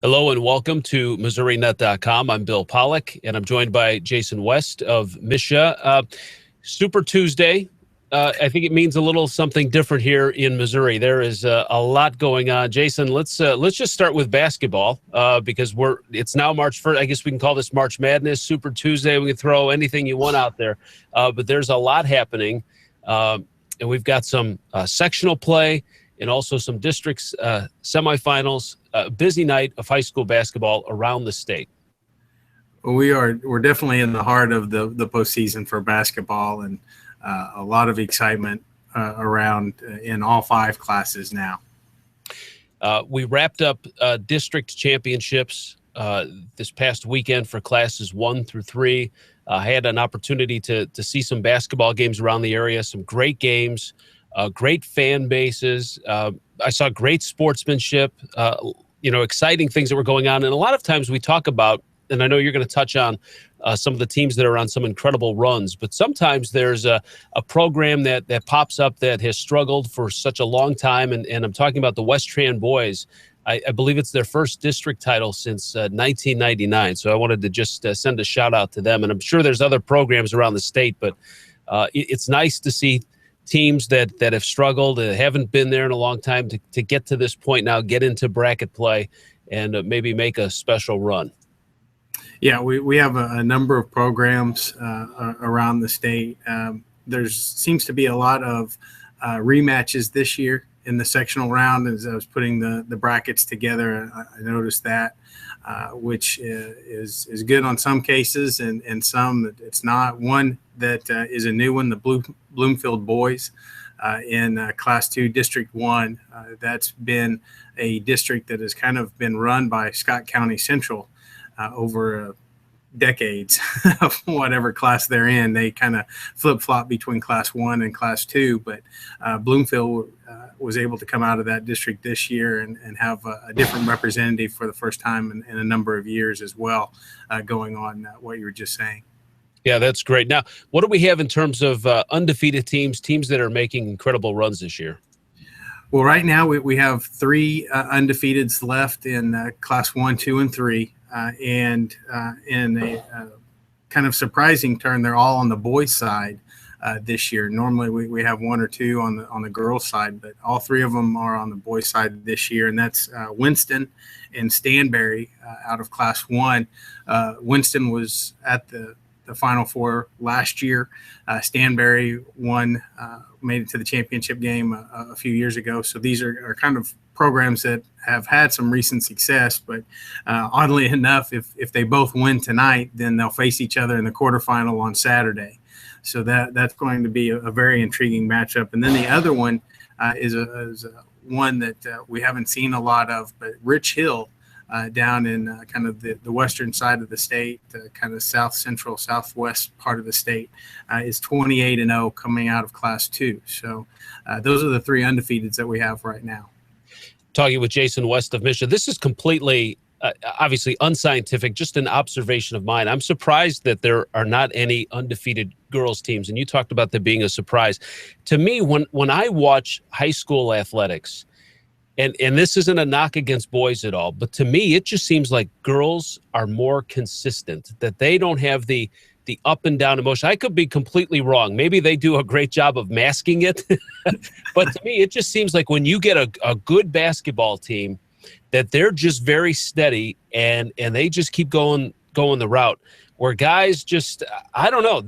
Hello and welcome to MissouriNet.com. I'm Bill Pollack, and I'm joined by Jason West of MSHSAA. Super Tuesday. I think it means a little something different here in Missouri. There is a lot going on. Jason, let's just start with basketball because it's now March 1st. I guess we can call this March Madness, Super Tuesday. We can throw anything you want out there, but there's a lot happening, and we've got some sectional play and also some districts semifinals. Busy night of high school basketball around the state. We're definitely in the heart of the postseason for basketball, and a lot of excitement around in all five classes now. We wrapped up district championships this past weekend for classes 1 through 3. I had an opportunity to see some basketball games around the area, some great games, great fan bases. I saw great sportsmanship, exciting things that were going on. And a lot of times we talk about, and I know you're going to touch on some of the teams that are on some incredible runs, but sometimes there's a program that pops up that has struggled for such a long time. And I'm talking about the West Tran boys. I believe it's their first district title since 1999. So I wanted to just send a shout out to them. And I'm sure there's other programs around the state, but it's nice to see teams that have struggled, haven't been there in a long time, to get to this point now, get into bracket play, and maybe make a special run. Yeah, we have a number of programs around the state. There seems to be a lot of rematches this year in the sectional round. As I was putting the brackets together, I noticed that, which is good on some cases, and some it's not. One that is a new one, the Bloomfield boys in Class 2, District 1. That's been a district that has kind of been run by Scott County Central over decades of whatever class they're in. They kind of flip-flop between Class 1 and Class 2, but Bloomfield was able to come out of that district this year and have a different representative for the first time in a number of years as well, going on what you were just saying. Yeah, that's great. Now, what do we have in terms of undefeated teams that are making incredible runs this year? Well, right now we have 3 undefeateds left in Class 1, 2, and 3. And in a kind of surprising turn, they're all on the boys' side this year. Normally we have 1 or 2 on the girls' side, but all 3 of them are on the boys' side this year, and that's Winston and Stanberry out of Class 1. Winston was at the Final Four last year. Stanberry won, made it to the championship game a few years ago. So these are kind of programs that have had some recent success, but oddly enough, if they both win tonight, then they'll face each other in the quarterfinal on Saturday. So that's going to be a very intriguing matchup. And then the other one is one that we haven't seen a lot of, but Rich Hill down in kind of the western side of the state, kind of south central, southwest part of the state, is 28-0 coming out of Class 2. So those are the 3 undefeateds that we have right now. Talking with Jason West of MSHSAA. This is completely, obviously unscientific, just an observation of mine. I'm surprised that there are not any undefeated girls teams, and you talked about there being a surprise. To me, when I watch high school athletics, and this isn't a knock against boys at all, but to me, it just seems like girls are more consistent, that they don't have the up and down emotion. I could be completely wrong. Maybe they do a great job of masking it. But to me, it just seems like when you get a good basketball team, that they're just very steady and they just keep going the route. Where guys just, I don't know,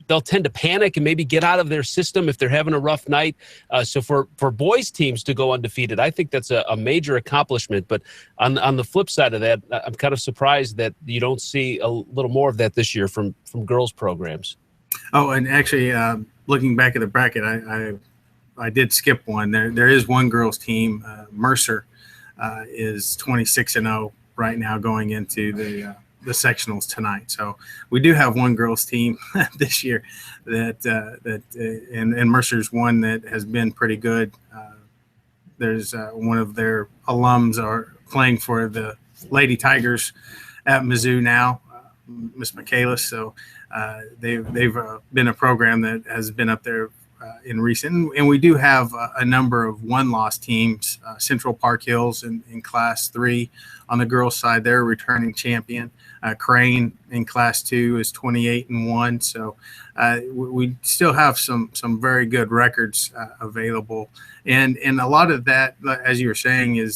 they'll tend to panic and maybe get out of their system if they're having a rough night. So for boys teams to go undefeated, I think that's a major accomplishment. But on the flip side of that, I'm kind of surprised that you don't see a little more of that this year from girls programs. Oh, and actually, looking back at the bracket, I did skip one. There is one girls team. Mercer is 26-0 right now going into the sectionals tonight. So we do have one girls team this year and Mercer's one that has been pretty good. There's one of their alums are playing for the Lady Tigers at Mizzou now, Miss Michaelis. So they've been a program that has been up there in recent, and we do have a number of one-loss teams. Central Park Hills in Class 3 on the girls' side, they're a returning champion. Crane in Class 2 is 28-1. So we still have some very good records available, and a lot of that, as you were saying,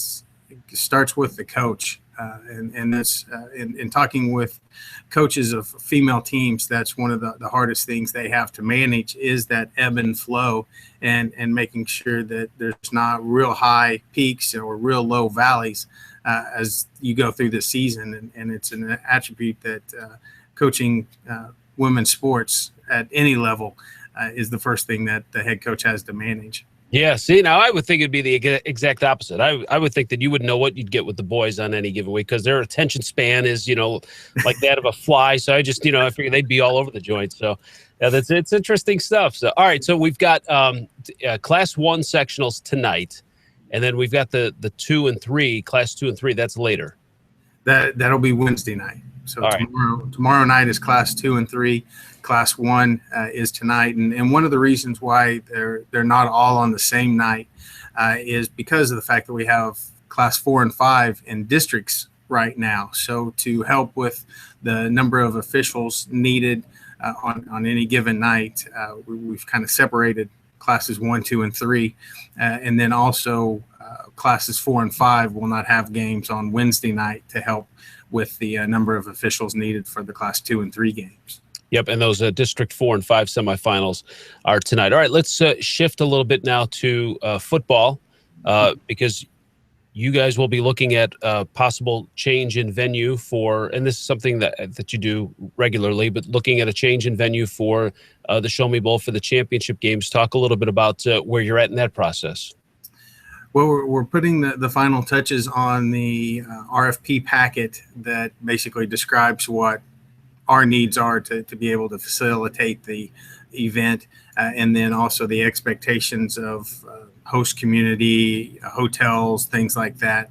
starts with the coach. And that's in talking with coaches of female teams, that's one of the hardest things they have to manage, is that ebb and flow, and making sure that there's not real high peaks or real low valleys as you go through the season. And it's an attribute that coaching women's sports at any level is the first thing that the head coach has to manage. Yeah, see, now I would think it'd be the exact opposite. I would think that you would know what you'd get with the boys on any given week, because their attention span is, like that of a fly. So I just, I figured they'd be all over the joint. So yeah, it's interesting stuff. So, all right, so we've got Class 1 sectionals tonight, and then we've got the 2 and 3, Class 2 and 3. That's later. That'll be Wednesday night. So tomorrow night is Class 2 and 3. Class 1 is tonight, and one of the reasons why they're not all on the same night is because of the fact that we have Class 4 and 5 in districts right now. So to help with the number of officials needed on any given night, we've kind of separated Classes 1, 2, and 3, and then also Classes 4 and 5 will not have games on Wednesday night to help with the number of officials needed for the Class 2 and 3 games. Yep, and those District 4 and 5 semifinals are tonight. All right, let's shift a little bit now to football, because you guys will be looking at possible change in venue for, and this is something that you do regularly, but looking at a change in venue for the Show Me Bowl for the championship games. Talk a little bit about where you're at in that process. Well, we're putting the final touches on the RFP packet that basically describes what our needs are to be able to facilitate the event, and then also the expectations of host community, hotels, things like that,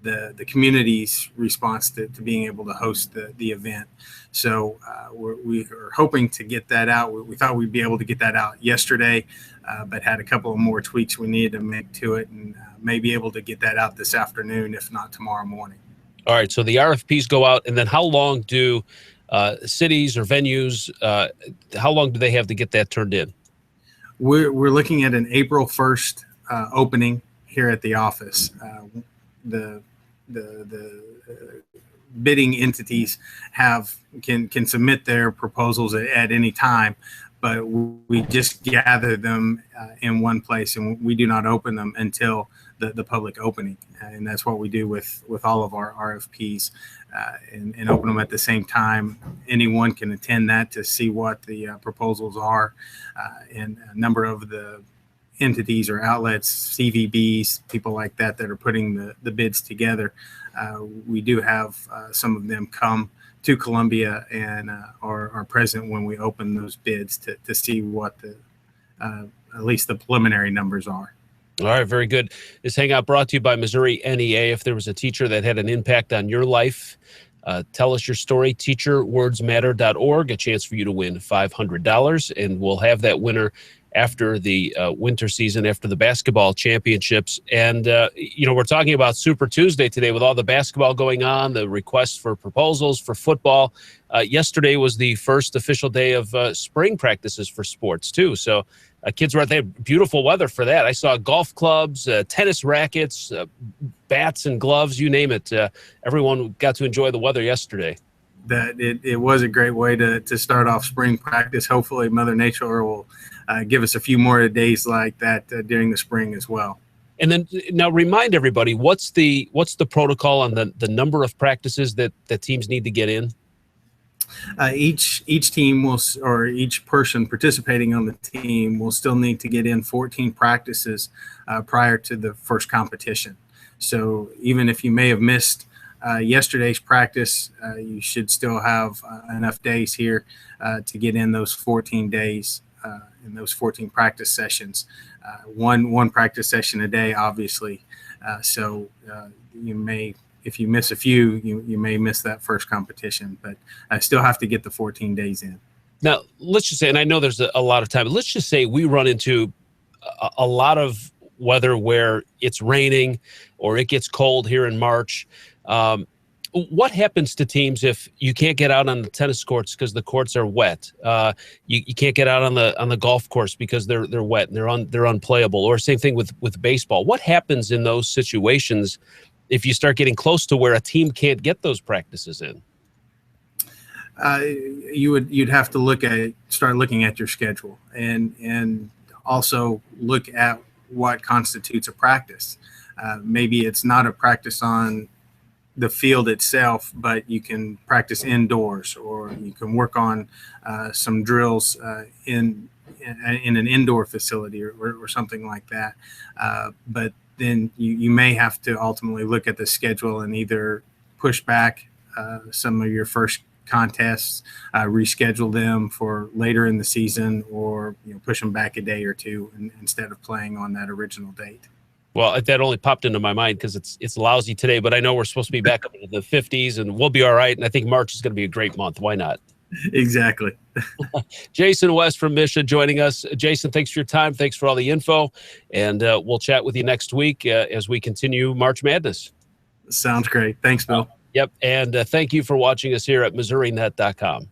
the community's response to being able to host the event. So we are hoping to get that out. We thought we'd be able to get that out yesterday, but had a couple of more tweaks we needed to make to it, and may be able to get that out this afternoon, if not tomorrow morning. All right, so the RFPs go out, and then how long do cities or venues, how long do they have to get that turned in? We're looking at an April 1st opening here at the office. The bidding entities can submit their proposals at any time, but we just gather them in one place, and we do not open them until the public opening, and that's what we do with all of our RFPs, and open them at the same time. Anyone can attend that to see what the proposals are, and a number of the entities or outlets, CVBs, people like that are putting the bids together. We do have some of them come to Columbia and are present when we open those bids to see what at least the preliminary numbers are. All right, very good. This Hangout brought to you by Missouri NEA. If there was a teacher that had an impact on your life, tell us your story. Teacherwordsmatter.org. A chance for you to win $500, and we'll have that winner after the winter season, after the basketball championships. And, we're talking about Super Tuesday today with all the basketball going on, the requests for proposals for football. Yesterday was the first official day of spring practices for sports, too. So kids were out there. Beautiful weather for that. I saw golf clubs, tennis rackets, bats and gloves, you name it. Everyone got to enjoy the weather yesterday. That it was a great way to start off spring practice. Hopefully Mother Nature will give us a few more days like that during the spring as well. And then now remind everybody, what's the protocol on the number of practices that teams need to get in? Each team will, or each person participating on the team will still need to get in 14 practices prior to the first competition. So even if you may have missed yesterday's practice, you should still have enough days here to get in those 14 days in those 14 practice sessions. One practice session a day, obviously. So you may, if you miss a few, you may miss that first competition, but I still have to get the 14 days in. Now, let's just say, and I know there's a lot of time, but let's just say we run into a lot of weather where it's raining or it gets cold here in March. What happens to teams if you can't get out on the tennis courts because the courts are wet? You can't get out on the golf course because they're wet and they're unplayable. Or same thing with baseball. What happens in those situations if you start getting close to where a team can't get those practices in? You'd have to start looking at your schedule and also look at what constitutes a practice. Maybe it's not a practice on the field itself, but you can practice indoors, or you can work on some drills in an indoor facility or something like that. But then you may have to ultimately look at the schedule and either push back some of your first contests, reschedule them for later in the season, or push them back a day or two instead of playing on that original date. Well, that only popped into my mind because it's lousy today, but I know we're supposed to be back up into the 50s and we'll be all right. And I think March is going to be a great month. Why not? Exactly. Jason West from MSHSAA joining us. Jason, thanks for your time. Thanks for all the info. And we'll chat with you next week as we continue March Madness. Sounds great. Thanks, Bill. Yep. And thank you for watching us here at MissouriNet.com.